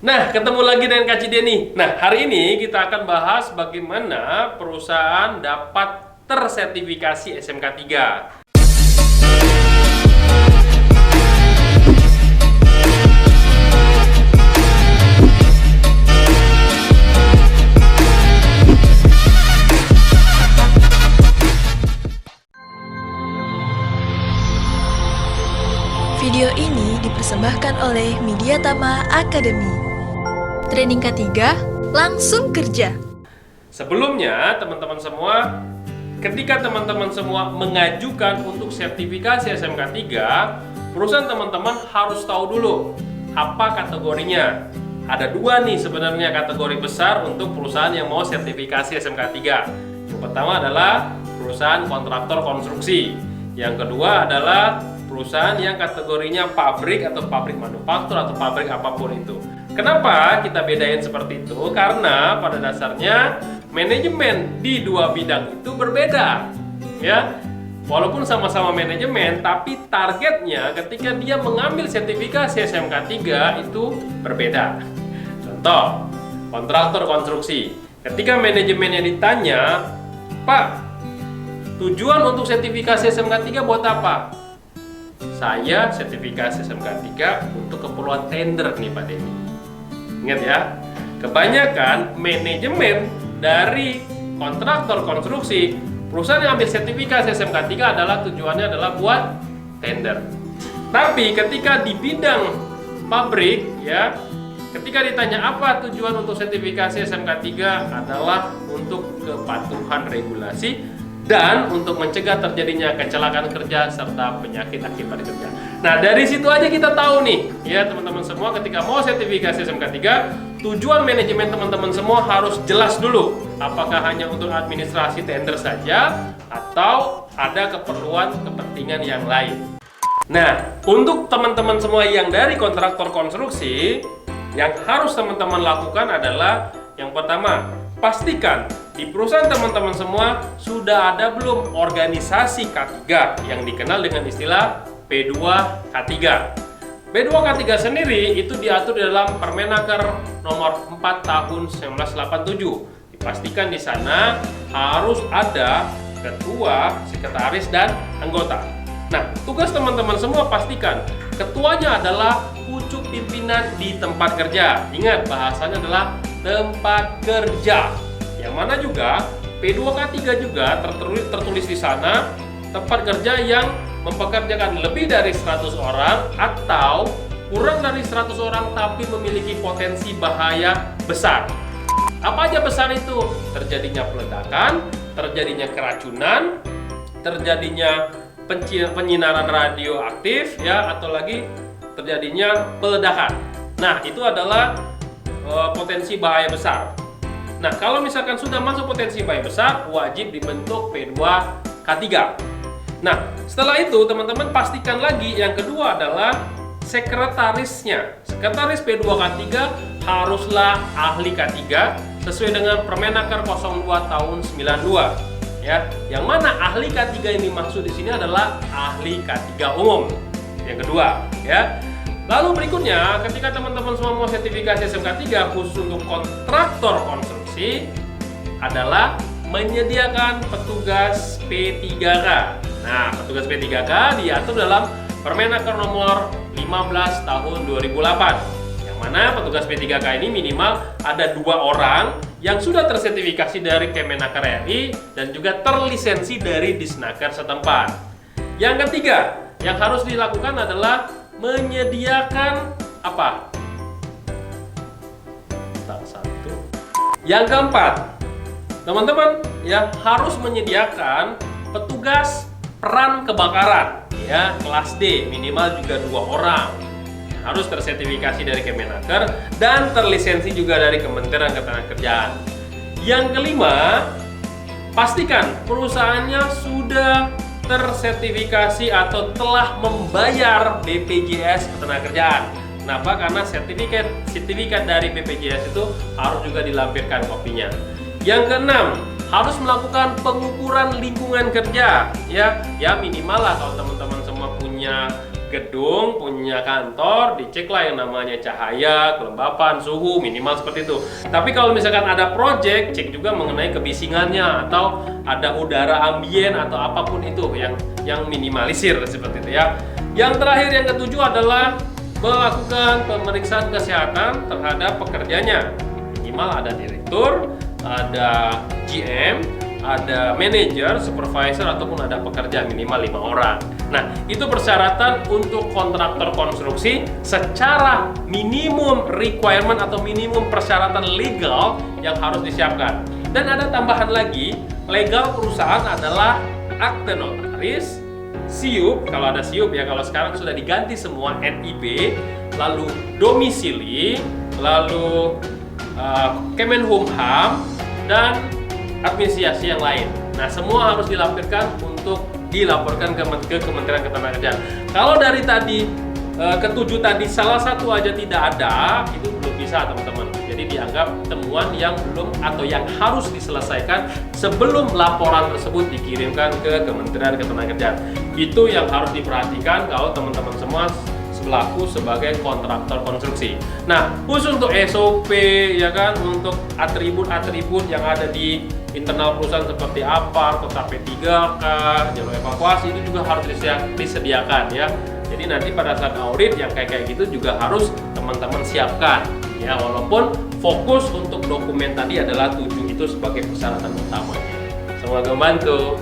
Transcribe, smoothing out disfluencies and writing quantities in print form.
Nah, ketemu lagi dengan Kak Cideni. Nah, hari ini kita akan bahas bagaimana perusahaan dapat tersertifikasi SMK 3. Video ini dipersembahkan oleh Mediatama Academy. Training K3, langsung kerja. Sebelumnya, teman-teman semua, ketika teman-teman semua mengajukan untuk sertifikasi SMK 3, perusahaan teman-teman harus tahu dulu apa kategorinya. Ada dua nih sebenarnya kategori besar untuk perusahaan yang mau sertifikasi SMK 3. Yang pertama adalah perusahaan kontraktor konstruksi. Yang kedua adalah perusahaan yang kategorinya pabrik atau pabrik manufaktur atau pabrik apapun itu. Kenapa kita bedain seperti itu? Karena pada dasarnya manajemen di dua bidang itu berbeda, ya. Walaupun sama-sama manajemen, tapi targetnya ketika dia mengambil sertifikasi SMK 3 itu berbeda. Contoh, kontraktor konstruksi. Ketika manajemennya ditanya, "Pak, tujuan untuk sertifikasi SMK 3 buat apa?" "Saya sertifikasi SMK 3 untuk keperluan tender nih Pak Denny." Ingat ya, kebanyakan manajemen dari kontraktor konstruksi, perusahaan yang ambil sertifikasi SMK 3 adalah tujuannya adalah buat tender. Tapi ketika di bidang pabrik, ya, ketika ditanya apa tujuan untuk sertifikasi SMK 3 adalah untuk kepatuhan regulasi dan untuk mencegah terjadinya kecelakaan kerja serta penyakit akibat kerja. Nah, dari situ aja kita tahu nih, ya teman-teman semua, ketika mau sertifikasi SMK 3, tujuan manajemen teman-teman semua harus jelas dulu. Apakah hanya untuk administrasi tender saja atau ada keperluan kepentingan yang lain. Nah, untuk teman-teman semua yang dari kontraktor konstruksi, yang harus teman-teman lakukan adalah yang pertama, pastikan di perusahaan teman-teman semua sudah ada belum organisasi K3 yang dikenal dengan istilah P2K3. P2K3 sendiri itu diatur di dalam Permenaker nomor 4 tahun 1987. Dipastikan di sana harus ada ketua, sekretaris, dan anggota. Nah, tugas teman-teman semua pastikan ketuanya adalah pucuk pimpinan di tempat kerja. Ingat, bahasanya adalah tempat kerja. Yang mana juga P2K3 juga tertulis di sana tempat kerja yang mempekerjakan lebih dari 100 orang atau kurang dari 100 orang tapi memiliki potensi bahaya besar. Apa aja besar itu? Terjadinya peledakan, terjadinya keracunan, terjadinya penyinaran radioaktif, ya, atau lagi terjadinya peledakan. Nah, itu adalah potensi bahaya besar. Nah, kalau misalkan sudah masuk potensi bahaya besar, wajib dibentuk P2K3. Nah, setelah itu teman-teman pastikan lagi yang kedua adalah sekretarisnya. Sekretaris P2K3 haruslah ahli K3 sesuai dengan Permenaker 02 tahun 92. Ya, yang mana ahli K3 yang dimaksud di sini adalah ahli K3 umum. Yang kedua, ya. Lalu berikutnya, ketika teman-teman semua mau sertifikasi SMK 3 khusus untuk kontraktor konstruksi adalah menyediakan petugas P3K. Nah, petugas P3K diatur dalam Permenaker nomor 15 tahun 2008. Yang mana petugas P3K ini minimal ada 2 orang yang sudah tersertifikasi dari Kemenaker RI dan juga terlisensi dari Disnaker setempat. Yang ketiga, yang harus dilakukan adalah menyediakan apa? Satu. Yang keempat, teman-teman ya harus menyediakan petugas peran kebakaran, ya, kelas D, minimal juga 2 orang. Harus tersertifikasi dari Kemenaker dan terlisensi juga dari Kementerian Ketenagakerjaan. Yang kelima, pastikan perusahaannya sudah tersertifikasi atau telah membayar BPJS Ketenagakerjaan. Kenapa? Karena sertifikat dari BPJS itu harus juga dilampirkan kopinya. Yang keenam, harus melakukan pengukuran lingkungan kerja, ya minimal lah kalau teman-teman semua punya gedung, punya kantor, diceklah yang namanya cahaya, kelembapan, suhu, minimal seperti itu. Tapi kalau misalkan ada project, cek juga mengenai kebisingannya atau ada udara ambien atau apapun itu yang minimalisir seperti itu ya. Yang terakhir yang ketujuh adalah melakukan pemeriksaan kesehatan terhadap pekerjanya. Minimal ada direktur, ada GM, ada manajer, supervisor, ataupun ada pekerja minimal 5 orang. Nah, itu persyaratan untuk kontraktor konstruksi secara minimum requirement atau minimum persyaratan legal yang harus disiapkan. Dan ada tambahan lagi, legal perusahaan adalah akte notaris, SIUP, kalau ada SIUP ya, kalau sekarang sudah diganti semua NIB, lalu domisili, lalu Kemenkumham, dan administrasi yang lain. Nah, semua harus dilampirkan untuk dilaporkan ke Kementerian Ketenagakerjaan. Kalau dari tadi ketujuh tadi salah satu aja tidak ada, itu belum bisa teman-teman. Jadi dianggap temuan yang belum atau yang harus diselesaikan sebelum laporan tersebut dikirimkan ke Kementerian Ketenagakerjaan. Itu yang harus diperhatikan kalau teman-teman semua selaku sebagai kontraktor konstruksi. Nah, khusus untuk SOP ya kan, untuk atribut-atribut yang ada di internal perusahaan seperti APAR, kota P3K, jalur evakuasi itu juga harus disediakan ya. Jadi nanti pada saat audit yang kayak gitu juga harus teman-teman siapkan ya, walaupun fokus untuk dokumen tadi adalah 7 itu sebagai persyaratan utamanya. Semoga membantu.